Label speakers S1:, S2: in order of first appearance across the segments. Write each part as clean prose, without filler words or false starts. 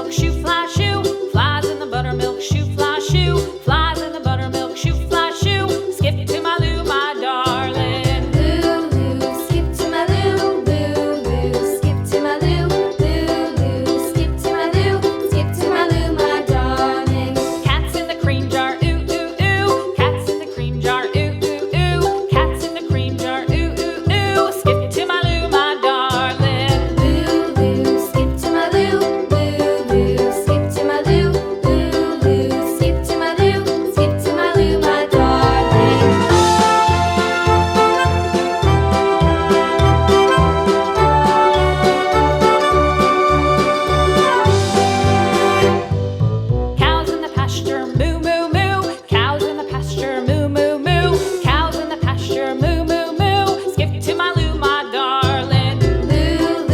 S1: buttermilk shoe, fly shoe. Flies in the buttermilk shoe, fly shoe. Flies in the buttermilk shoe, fly shoe. Skip to my Lou, my darling.
S2: Lou, skip to my Lou, Lou, skip to my Lou, Lou, skip to my Lou, skip to my Lou, my darling.
S1: Cats in the cream jar, ooh, ooh, ooh. Cats in the cream jar, ooh, ooh, ooh. Cats in the cream jar, ooh, ooh, ooh. Skip to my Lou, my darling.
S2: Lou, skip to my Lou, Lou, skip to my Lou, Lou, skip to my Lou, skip to my Lou, my darling.
S1: Cows in the pasture, moo, moo, moo. Cows in the pasture, moo, moo, moo. Cows in the pasture, moo, moo, moo. Skip to my Lou, my darling.
S2: Lou,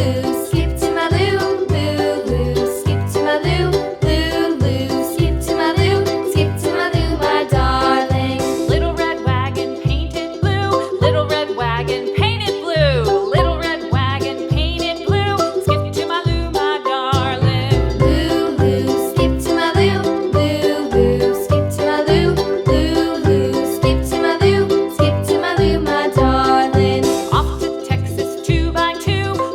S2: skip to my Lou, Lou, skip to my Lou, Lou, skip to my Lou, skip to my Lou, my darling.
S1: Little red wagon painted blue. Little red wagon painted blue. Little red wagon painted blue. Skip to my Lou, my darling.
S2: Lou, skip to my Lou, Lou, skip to my Lou, Lou, skip to my Lou, skip to my Lou, my darling.
S1: Off to Texas 2x2.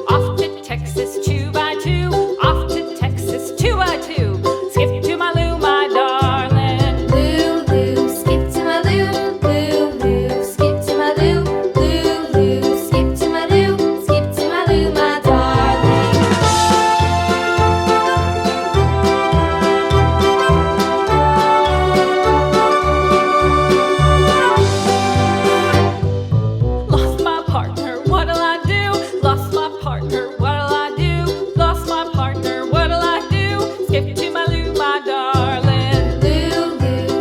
S1: Off to Texas 2x2. Off to Texas 2x2. Skip to my Lou, my darling.
S2: Lou, skip to my Lou, Lou, skip to my Lou, Lou, skip to my Lou, skip to my Lou, my darling.
S1: Lost my partner, what'll I do? Lost my partner, what'll I do? Lost my partner, what'll I do? Skip to my Lou, my darling.
S2: Lou,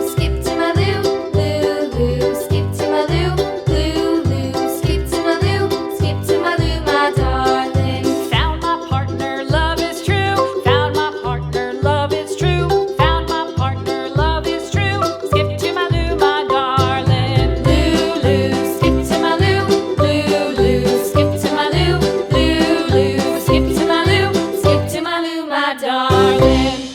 S2: skip to my Lou, Lou, skip to my Lou, Lou, skip to my Lou, skip to my Lou, my darling.
S1: Found my partner, love is true. Found my partner, love is true. Found my partner, love is true. Skip to my Lou, my darling.
S2: Lou, skip to my Lou, Lou, skip to my Lou, Lou, skip to my Lou, skip to my Lou, my darling.